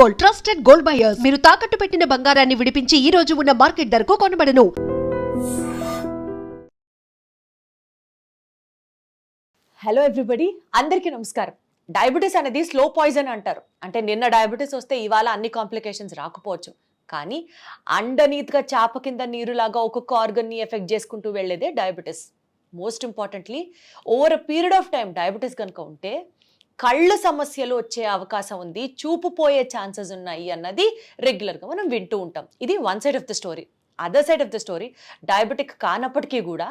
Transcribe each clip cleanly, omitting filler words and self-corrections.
Gold, trusted gold buyers. మీరు తాకట్టు పెట్టిన బంగారాన్ని విడిపించి ఈ రోజు ఉన్న మార్కెట్ ధరకు కొనబడను. హలో ఎవ్రీబడి, అందరికీ నమస్కారం. డయాబెటీస్ అనేది స్లో పాయిజన్ అంటారు. అంటే నిన్న డయాబెటీస్ వస్తే ఇవాళ అన్ని కాంప్లికేషన్స్ రాకపోవచ్చు, కానీ అండర్నీత్గా చాప కింద నీరులాగా ఒక్కొక్క ఆర్గన్ని ఎఫెక్ట్ చేసుకుంటూ వెళ్ళేదే diabetes. Most importantly over a period of time diabetes కనుక ఉంటే కళ్ళ సమస్యలు వచ్చే అవకాశం ఉంది, చూపు పోయే ఛాన్సెస్ ఉన్నాయి అన్నది రెగ్యులర్గా మనం వింటూ ఉంటాం. ఇది one side of the story. Other side of the story, diabetic కానప్పటికీ కూడా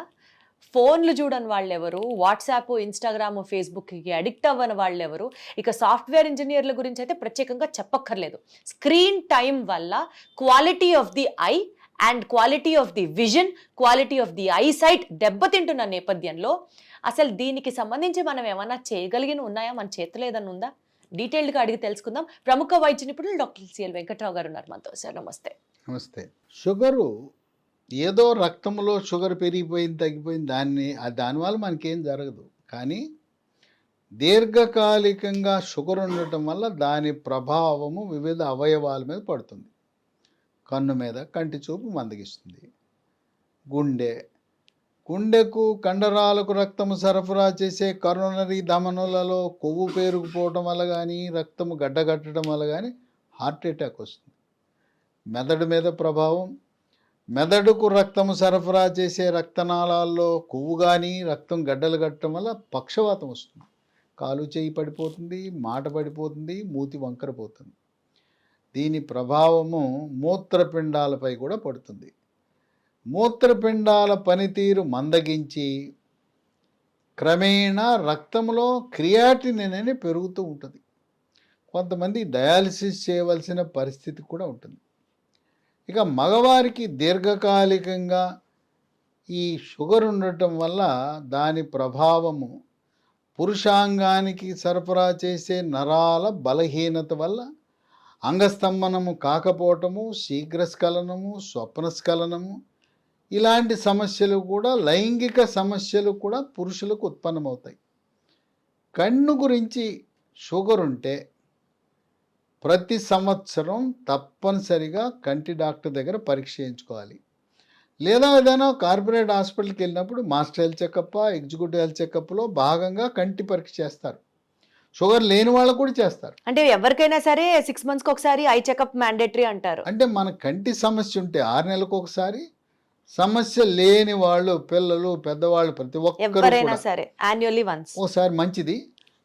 ఫోన్లు చూడని వాళ్ళు ఎవరు, వాట్సాప్, ఇన్స్టాగ్రామ్, ఫేస్బుక్కి అడిక్ట్ అవ్వని వాళ్ళు ఎవరు, ఇక సాఫ్ట్వేర్ ఇంజనీర్ల గురించి అయితే ప్రత్యేకంగా చెప్పక్కర్లేదు. స్క్రీన్ టైం వల్ల quality of the eye and quality of the vision, quality of the eyesight దెబ్బతింటున్న నేపథ్యంలో అసలు దీనికి సంబంధించి మనం ఏమన్నా చేయగలిగిన ఉన్నాయా, మన చేతిలో ఏదన్నా ఉందా? డీటెయిల్డ్గా అడిగి తెలుసుకుందాం. ప్రముఖ వైద్య నిపుణులు డాక్టర్ సిఎల్ వెంకట్రావు గారు ఉన్నారు మనతో. సార్ నమస్తే. నమస్తే. షుగరు ఏదో రక్తంలో షుగర్ పెరిగిపోయింది, తగ్గిపోయింది, దానివల్ల మనకేం జరగదు. కానీ దీర్ఘకాలికంగా షుగర్ ఉండటం వల్ల దాని ప్రభావము వివిధ అవయవాల మీద పడుతుంది. కన్ను మీద, కంటి చూపు మందగిస్తుంది. గుండెకు, కండరాలకు రక్తము సరఫరా చేసే కరోనరీ ధమనులలో కొవ్వు పేరుకుపోవటం వల్ల కానీ, రక్తము గడ్డగట్టడం వల్ల కానీ హార్ట్ అటాక్ వస్తుంది. మెదడు మీద ప్రభావం, మెదడుకు రక్తము సరఫరా చేసే రక్తనాళాల్లో కొవ్వు కానీ, రక్తం గడ్డలు కట్టడం వల్ల పక్షవాతం వస్తుంది. కాలు చేయి పడిపోతుంది, మాట పడిపోతుంది, మూతి వంకరపోతుంది. దీని ప్రభావము మూత్రపిండాలపై కూడా పడుతుంది. మూత్రపిండాల పనితీరు మందగించి క్రమేణా రక్తంలో క్రియాటినిన్ అని పెరుగుతూ ఉంటుంది. కొంతమంది డయాలసిస్ చేయవలసిన పరిస్థితి కూడా ఉంటుంది. ఇక మగవారికి దీర్ఘకాలికంగా ఈ షుగర్ ఉండటం వల్ల దాని ప్రభావము పురుషాంగానికి సరఫరా చేసే నరాల బలహీనత వల్ల అంగస్తంభనము కాకపోవటము, శీఘ్రస్ఖలనము, స్వప్నస్ఖలనము, ఇలాంటి సమస్యలు కూడా, లైంగిక సమస్యలు కూడా పురుషులకు ఉత్పన్నమవుతాయి. కన్ను గురించి షుగర్ ఉంటే ప్రతి సంవత్సరం తప్పనిసరిగా కంటి డాక్టర్ దగ్గర పరీక్ష చేయించుకోవాలి. లేదా ఏదైనా కార్పొరేట్ హాస్పిటల్కి వెళ్ళినప్పుడు master health checkup, executive health చెకప్లో భాగంగా కంటి పరీక్ష చేస్తారు. షుగర్ లేని వాళ్ళు కూడా చేస్తారు. అంటే ఎవరికైనా సరే 6 monthsకి ఒకసారి ఐ చెకప్ మ్యాండేటరీ అంటారు. అంటే మన కంటి సమస్య ఉంటే 6 నెలలకు ఒకసారి, సమస్య లేని వాళ్ళు, పిల్లలు, పెద్దవాళ్ళు, ప్రతి ఒక్కరు సరే యాన్యువల్లీ వన్స్ ఒకసారి మంచిది.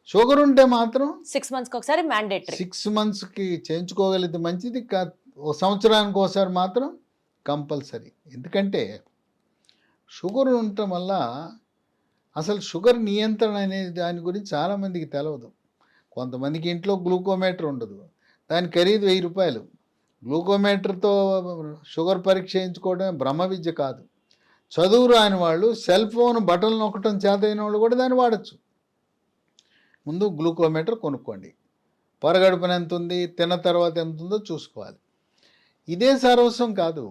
షుగర్ ఉంటే మాత్రం 6 monthsకి ఒకసారి మ్యాండేటరీ. 6 monthsకి చేయించుకోగలిగితే మంచిది. ఒక సంవత్సరానికి ఒకసారి మాత్రం కంపల్సరీ. ఎందుకంటే షుగర్ ఉండటం వల్ల అసలు షుగర్ నియంత్రణ అనేది దాని గురించి చాలామందికి తెలియదు. కొంతమందికి ఇంట్లో గ్లూకోమీటర్ ఉండదు, దాని ఖరీదు 1000 రూపాయలు. గ్లూకోమీటర్తో షుగర్ పరీక్ష చేయించుకోవడం బ్రహ్మ విద్య కాదు. చదువు రాని వాళ్ళు సెల్ ఫోన్ బటన్ నొక్కటం చేతైన వాళ్ళు కూడా దాన్ని వాడచ్చు. ముందు గ్లూకోమీటర్ కొనుక్కోండి. పరగడుపున ఎంత ఉంది, తిన్న తర్వాత ఎంత ఉందో చూసుకోవాలి. ఇదే సర్వస్వం కాదు.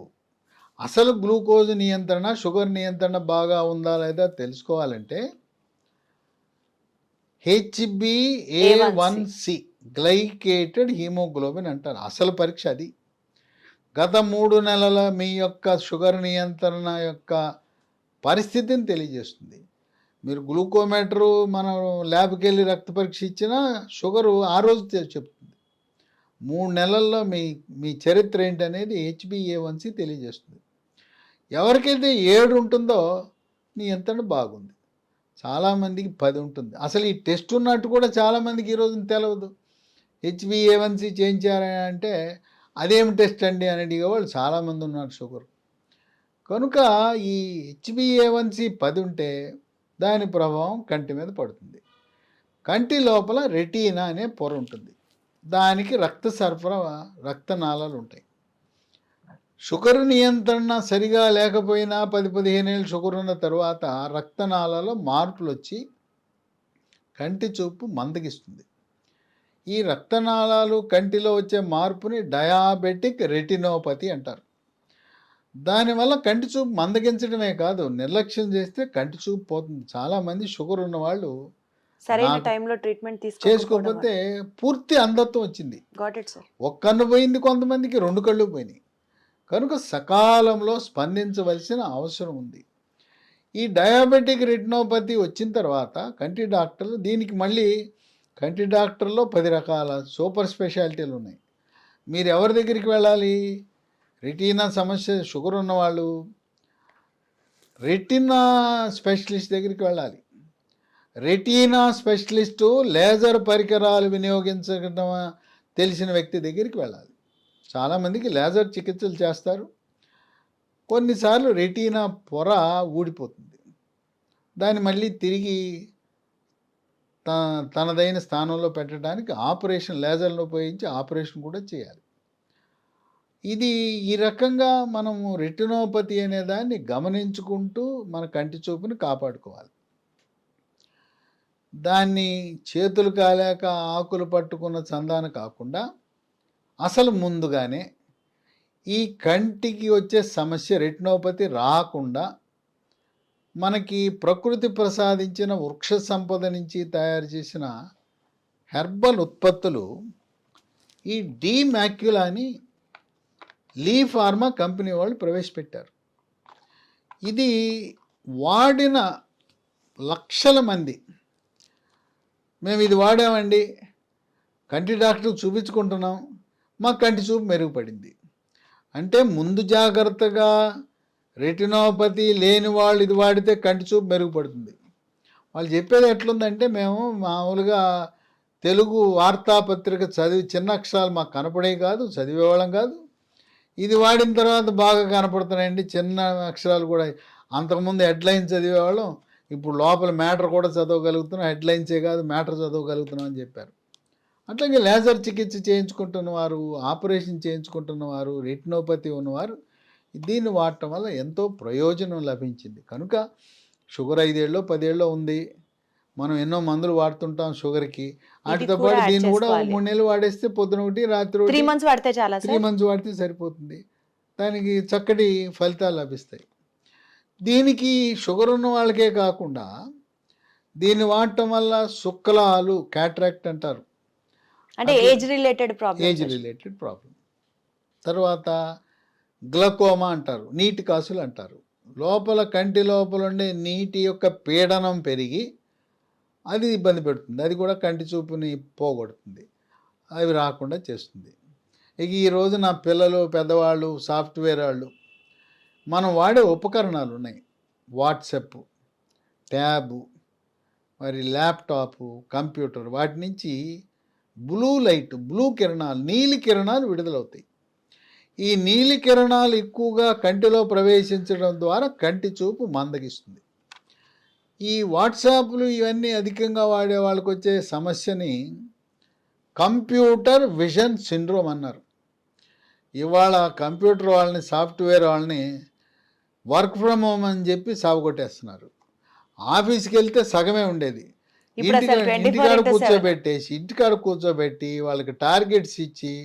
అసలు గ్లూకోజ్ నియంత్రణ, షుగర్ నియంత్రణ బాగా ఉందా లేదా తెలుసుకోవాలంటే HbA1c గ్లైకేటెడ్ హీమోగ్లోబిన్ అంటారు. అసలు పరీక్ష అది. గత 3 నెలల మీ యొక్క షుగర్ నియంత్రణ యొక్క పరిస్థితిని తెలియజేస్తుంది. మీరు గ్లూకోమీటరు మనం ల్యాబ్కి వెళ్ళి రక్త పరీక్ష ఇచ్చినా షుగరు ఆ రోజు చెప్తుంది. 3 నెలల్లో మీ చరిత్ర ఏంటనేది HbA1c తెలియజేస్తుంది. ఎవరికైతే 7 ఉంటుందో నియంత్రణ బాగుంది. చాలామందికి 10 ఉంటుంది. అసలు ఈ టెస్ట్ ఉన్నట్టు కూడా చాలామందికి ఈరోజు తెలియదు. HbA1c చేయించారంటే అదేం టెస్ట్ అండి అని అడిగేవాళ్ళు చాలామంది ఉన్నారు షుగర్. కనుక ఈ HbA1c 10 ఉంటే దాని ప్రభావం కంటి మీద పడుతుంది. కంటి లోపల రెటీనా అనే పొర ఉంటుంది. దానికి రక్త సరఫరా, రక్తనాళాలు ఉంటాయి. షుగర్ నియంత్రణ సరిగా లేకపోయినా 10-15 ఏళ్ళు షుగర్ ఉన్న తర్వాత రక్తనాళాలలో మార్పులు వచ్చి కంటి చూపు మందగిస్తుంది. ఈ రక్తనాళాలు కంటిలో వచ్చే మార్పుని డయాబెటిక్ రెటినోపతి అంటారు. దానివల్ల కంటి చూపు మందగించడమే కాదు, నిర్లక్ష్యం చేస్తే కంటి చూపు పోతుంది. చాలామంది షుగర్ ఉన్న వాళ్ళు సరైన నాకు టైంలో ట్రీట్మెంట్ చేసుకోకపోతే పూర్తి అంధత్వం వచ్చింది. Got it sir. ఒక కన్ను పోయింది, కొంతమందికి 2 కళ్ళు పోయినాయి. కనుక సకాలంలో స్పందించవలసిన అవసరం ఉంది. ఈ డయాబెటిక్ రెటినోపతి వచ్చిన తర్వాత కంటి డాక్టర్లు దీనికి మళ్ళీ కంటి డాక్టర్లో 10 రకాల సూపర్ స్పెషాలిటీలు ఉన్నాయి. మీరు ఎవరి దగ్గరికి వెళ్ళాలి? రెటీనా సమస్య షుగర్ ఉన్నవాళ్ళు రెటీనా స్పెషలిస్ట్ దగ్గరికి వెళ్ళాలి. రెటీనా స్పెషలిస్టు లేజర్ పరికరాలు వినియోగించడం తెలిసిన వ్యక్తి దగ్గరికి వెళ్ళాలి. చాలామందికి లేజర్ చికిత్సలు చేస్తారు. కొన్నిసార్లు రెటీనా పొర ఊడిపోతుంది. దాన్ని మళ్ళీ తిరిగి తనదైన స్థానంలో పెట్టడానికి ఆపరేషన్, లేజర్ను ఉపయోగించి ఆపరేషన్ కూడా చేయాలి. ఇది ఈ రకంగా మనము రెటినోపతి అనే దాన్ని గమనించుకుంటూ మన కంటి చూపుని కాపాడుకోవాలి. దాన్ని చేతులు కాలేక ఆకులు పట్టుకున్న చందాన కాకుండా అసలు ముందుగానే ఈ కంటికి వచ్చే సమస్య రెటినోపతి రాకుండా మనకి ప్రకృతి ప్రసాదించిన వృక్ష సంపద నుంచి తయారు చేసిన హెర్బల్ ఉత్పత్తులు ఈ డీమాక్యులాని లీ ఫార్మా కంపెనీ వాళ్ళు ప్రవేశపెట్టారు. ఇది వాడిన లక్షల మంది మేము ఇది వాడామండి, కంటి డాక్టర్కి చూపించుకుంటున్నాం, మా కంటి చూపు మెరుగుపడింది అంటే ముందు జాగ్రత్తగా రెటినోపతి లేని వాళ్ళు ఇది వాడితే కంటి చూపు మెరుగుపడుతుంది. వాళ్ళు చెప్పేది ఎట్లుందంటే మేము మామూలుగా తెలుగు వార్తాపత్రిక చదివి చిన్న అక్షరాలు మాకు కనపడేవి కాదు, చదివేవాళ్ళం కాదు. ఇది వాడిన తర్వాత బాగా కనపడుతున్నాయండి చిన్న అక్షరాలు కూడా. అంతకుముందు హెడ్లైన్స్ చదివేవాళ్ళం, ఇప్పుడు లోపల మ్యాటర్ కూడా చదవగలుగుతున్నాం, హెడ్లైన్సే కాదు మ్యాటర్ చదవగలుగుతున్నాం అని చెప్పారు. అట్లాగే లేజర్ చికిత్స చేయించుకుంటున్నవారు, ఆపరేషన్ చేయించుకుంటున్నవారు, రెటినోపతి ఉన్నవారు దీన్ని వాడటం వల్ల ఎంతో ప్రయోజనం లభించింది. కనుక షుగర్ 5 ఏళ్ళో 10 ఏళ్ళో ఉంది, మనం ఎన్నో మందులు వాడుతుంటాం షుగర్కి, వాటితో పాటు దీన్ని కూడా 3 నెలలు వాడేస్తే పొద్దున ఒకటి రాత్రి 3 months వాడితే చాలా 3 months వాడితే సరిపోతుంది. దానికి చక్కటి ఫలితాలు లభిస్తాయి. దీనికి షుగర్ ఉన్న వాళ్ళకే కాకుండా దీన్ని వాడటం వల్ల శుక్లాలు, క్యాట్రాక్ట్ అంటారు, అంటే ఏజ్ రిలేటెడ్ ప్రాబ్లం. తర్వాత గ్లకోమా అంటారు, నీటి కాసులు అంటారు. లోపల కంటి లోపల ఉండే నీటి యొక్క పీడనం పెరిగి అది ఇబ్బంది పెడుతుంది, అది కూడా కంటి చూపుని పోగొడుతుంది, అవి రాకుండా చేస్తుంది. ఇక ఈరోజు నా పిల్లలు, పెద్దవాళ్ళు, సాఫ్ట్వేర్ వాళ్ళు మనం వాడే ఉపకరణాలు ఉన్నాయి. వాట్సాప్, ట్యాబు, మరి ల్యాప్టాపు, కంప్యూటర్, వాటి నుంచి బ్లూ కిరణాలు, నీలి కిరణాలు విడుదలవుతాయి. ఈ నీలి కిరణాలు ఎక్కువగా కంటిలో ప్రవేశించడం ద్వారా కంటి చూపు మందగిస్తుంది. ఈ వాట్సాప్లు ఇవన్నీ అధికంగా వాడే వాళ్ళకి వచ్చే సమస్యని కంప్యూటర్ విజన్ సిండ్రోమ్ అన్నారు. ఇవాళ కంప్యూటర్ వాళ్ళని, సాఫ్ట్వేర్ వాళ్ళని వర్క్ ఫ్రమ్ హోమ్ అని చెప్పి సాగుకొట్టేస్తున్నారు. ఆఫీస్కి వెళ్తే సగమే ఉండేది, ఇంటికాడ కూర్చోబెట్టి వాళ్ళకి టార్గెట్స్ ఇచ్చి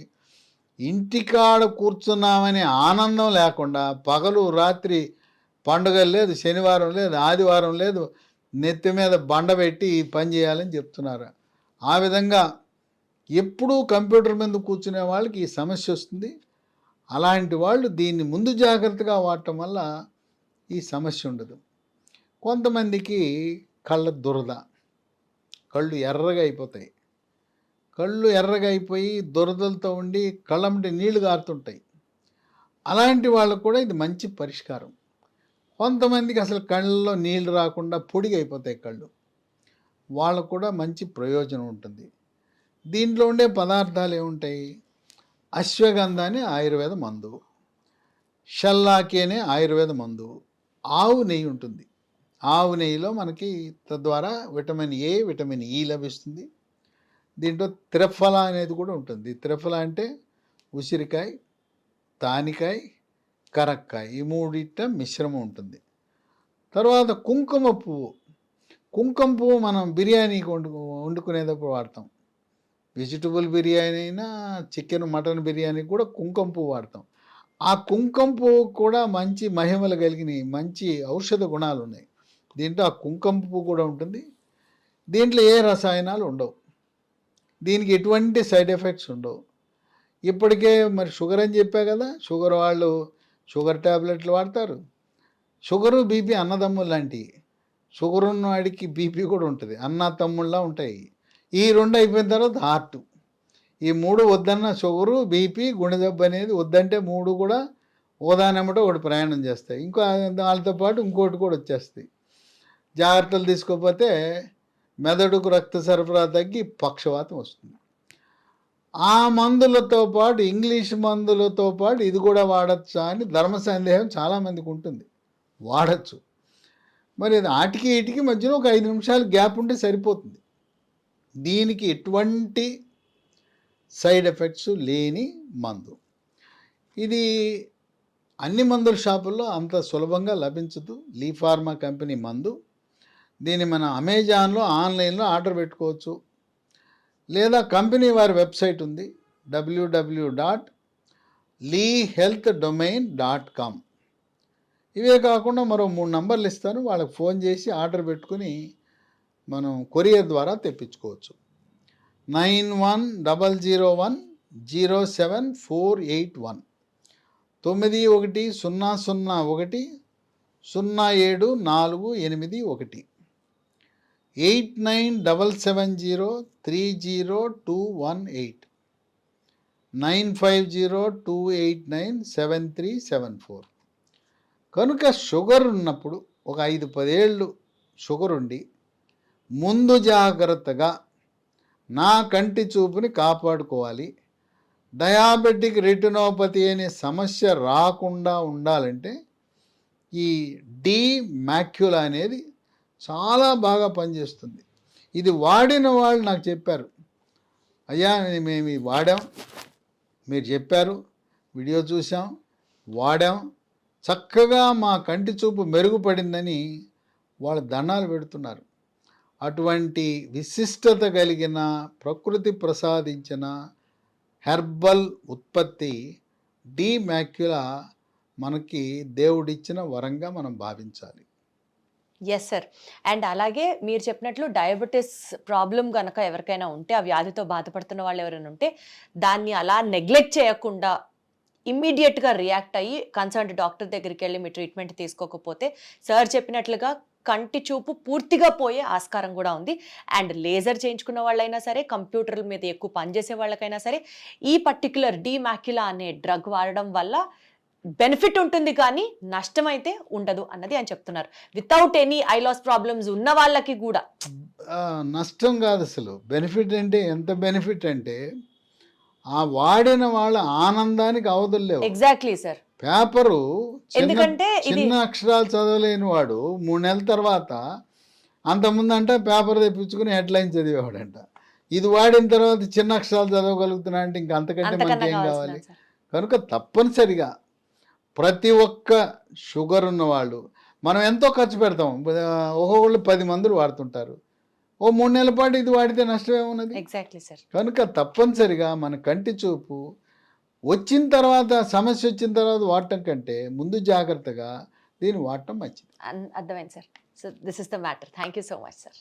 ఇంటికాడ కూర్చున్నామనే ఆనందం లేకుండా పగలు రాత్రి పండుగలు లేదు, శనివారం లేదు, ఆదివారం లేదు, నెత్తి మీద బండ పెట్టి పని చేయాలని చెప్తున్నారు. ఆ విధంగా ఎప్పుడూ కంప్యూటర్ మీద కూర్చునే వాళ్ళకి ఈ సమస్య వస్తుంది. అలాంటి వాళ్ళు దీన్ని ముందు జాగ్రత్తగా వాడటం వల్ల ఈ సమస్య ఉండదు. కొంతమందికి కళ్ళ దురద, కళ్ళు ఎర్రగా అయిపోతాయి. కళ్ళు ఎర్రగా అయిపోయి దురదలతో ఉండి కళ్ళంటి నీళ్లు గారుతుంటాయి. అలాంటి వాళ్ళకు కూడా ఇది మంచి పరిష్కారం. కొంతమందికి అసలు కళ్ళల్లో నీళ్లు రాకుండా పొడిగా అయిపోతాయి కళ్ళు, వాళ్ళకు కూడా మంచి ప్రయోజనం ఉంటుంది. దీంట్లో ఉండే పదార్థాలు ఏముంటాయి? అశ్వగంధ అనే ఆయుర్వేద మందు, షల్లాకి అనే ఆయుర్వేద మందు, ఆవు నెయ్యి ఉంటుంది. ఆవు నెయ్యిలో మనకి తద్వారా విటమిన్ ఏ, విటమిన్ ఈ లభిస్తుంది. దీంట్లో త్రిఫల అనేది కూడా ఉంటుంది. త్రిఫల అంటే ఉసిరికాయ, తానికాయ, కరక్కాయ, ఈ మూడిట మిశ్రమం ఉంటుంది. తర్వాత కుంకుమ పువ్వు. కుంకుమ పువ్వు మనం బిర్యానీకి వండుకునేటప్పుడు వాడతాం. వెజిటబుల్ బిర్యానీ అయినా, చికెన్, మటన్ బిర్యానీ కూడా కుంకుమ పువ్వు వాడతాం. ఆ కుంకుమ పువ్వు కూడా మంచి మహిమలు కలిగిన మంచి ఔషధ గుణాలు ఉన్నాయి. దీంట్లో ఆ కుంకుమ పువ్వు కూడా ఉంటుంది. దీంట్లో ఏ రసాయనాలు ఉండవు, దీనికి ఎటువంటి సైడ్ ఎఫెక్ట్స్ ఉండవు. ఇప్పటికే మరి షుగర్ అని చెప్పా కదా, షుగర్ వాళ్ళు షుగర్ ట్యాబ్లెట్లు వాడతారు. షుగరు బీపీ అన్నదమ్ములు లాంటివి. షుగర్ ఉన్న వాడికి బీపీ కూడా ఉంటుంది, అన్న తమ్ముళ్ళ ఉంటాయి. ఈ రెండు అయిపోయిన తర్వాత హార్ట్. ఈ మూడు వద్దన్న షుగరు, బీపీ, గుండె జబ్బు అనేది వద్దంటే మూడు కూడా ఓదానమ్మటో ఒకటి ప్రయాణం చేస్తాయి. ఇంకో వాళ్ళతో పాటు ఇంకోటి కూడా వచ్చేస్తాయి. జాగ్రత్తలు తీసుకోకపోతే మెదడుకు రక్త సరఫరా తగ్గి పక్షవాతం వస్తుంది. ఆ మందులతో పాటు ఇంగ్లీష్ మందులతో పాటు ఇది కూడా వాడచ్చా అని ధర్మ సందేహం చాలామందికి ఉంటుంది. వాడచ్చు. మరి ఆటికి ఇటుకి మధ్యలో ఒక 5 నిమిషాలు గ్యాప్ ఉంటే సరిపోతుంది. దీనికి ఎటువంటి సైడ్ ఎఫెక్ట్స్ లేని మందు. ఇది అన్ని మందుల షాపుల్లో అంత సులభంగా లభించదు. లీ ఫార్మా కంపెనీ మందు. దీన్ని మన అమెజాన్లో ఆన్లైన్లో ఆర్డర్ పెట్టుకోవచ్చు, లేదా కంపెనీ వారి వెబ్సైట్ ఉంది www.leehealthdomain.com. ఇవే కాకుండా మరో 3 నంబర్లు ఇస్తాను, వాళ్ళకి ఫోన్ చేసి ఆర్డర్ పెట్టుకుని మనం కొరియర్ ద్వారా తెప్పించుకోవచ్చు. 9100107481 9100107481 8977030218 9502897374. కనుక షుగర్ ఉన్నప్పుడు ఒక 5-10 ఏళ్ళు షుగర్ ఉండి ముందు జాగ్రత్తగా నా కంటి చూపుని కాపాడుకోవాలి, డయాబెటిక్ రెటినోపతి అనే సమస్య రాకుండా ఉండాలంటే ఈ డి మ్యాక్యులా అనేది చాలా బాగా పనిచేస్తుంది. ఇది వాడిన వాళ్ళు నాకు చెప్పారు, అయ్యా మేము ఇది వాడాం, మీరు చెప్పారు, వీడియో చూసాం, వాడాం, చక్కగా మా కంటి చూపు మెరుగుపడిందని వాళ్ళు దండాలు పెడుతున్నారు. అటువంటి విశిష్టత కలిగిన ప్రకృతి ప్రసాదించిన హెర్బల్ ఉత్పత్తి డి మ్యాక్యులా మనకి దేవుడిచ్చిన వరంగా మనం భావించాలి. Yes sir. అండ్ అలాగే మీరు చెప్పినట్లు డయాబెటీస్ ప్రాబ్లం కనుక ఎవరికైనా ఉంటే, ఆ వ్యాధితో బాధపడుతున్న వాళ్ళు ఎవరైనా ఉంటే, దాన్ని అలా నెగ్లెక్ట్ చేయకుండా ఇమ్మీడియట్గా రియాక్ట్ అయ్యి కన్సర్న్డ్ డాక్టర్ దగ్గరికి వెళ్ళి మీ ట్రీట్మెంట్ తీసుకోకపోతే సార్ చెప్పినట్లుగా కంటి చూపు పూర్తిగా పోయే ఆస్కారం కూడా ఉంది. అండ్ లేజర్ చేయించుకున్న వాళ్ళైనా సరే, కంప్యూటర్ల మీద ఎక్కువ పనిచేసే వాళ్ళకైనా సరే, ఈ పర్టిక్యులర్ డి మ్యాక్యులా అనే డ్రగ్ వాడడం వల్ల బెనిఫిట్ ఉంటుంది కానీ నష్టం అయితే ఉండదు అన్నది ఆయన చెప్తున్నారు. Without any eye loss problems ఉన్న వాళ్ళకి కూడా నష్టం కాదు అసలు. బెనిఫిట్ అంటే ఎంత బెనిఫిట్ అంటే ఆ వాడిన వాళ్ళ ఆనందానికి అవధుల్లేవు. Exactly sir. పేపరు ఎందుకంటే చిన్న అక్షరాలు చదవలేని వాడు 3 నెలల తర్వాత అంతకుముందంట పేపర్ తెప్పించుకుని హెడ్లైన్ చదివేవాడంట. ఇది వాడిన తర్వాత చిన్న అక్షరాలు చదవగలుగుతున్నా అంటే ఇంకా అంతకంటే మనకి ఏం కావాలి. కనుక తప్పనిసరిగా ప్రతి ఒక్క షుగర్ ఉన్నవాళ్ళు, మనం ఎంతో ఖర్చు పెడతాం, ఒక్కొక్కళ్ళు 10 మందులు వాడుతుంటారు, ఓ 3 నెలల పాటు ఇది వాడితే నష్టం ఏమున్నది. Exactly sir. కనుక తప్పనిసరిగా మన కంటి చూపు వచ్చిన తర్వాత, సమస్య వచ్చిన తర్వాత వాడటం కంటే ముందు జాగ్రత్తగా దీన్ని వాడటం మంచిది. అర్థమైంది sir. So this is the matter. Thank you so much sir.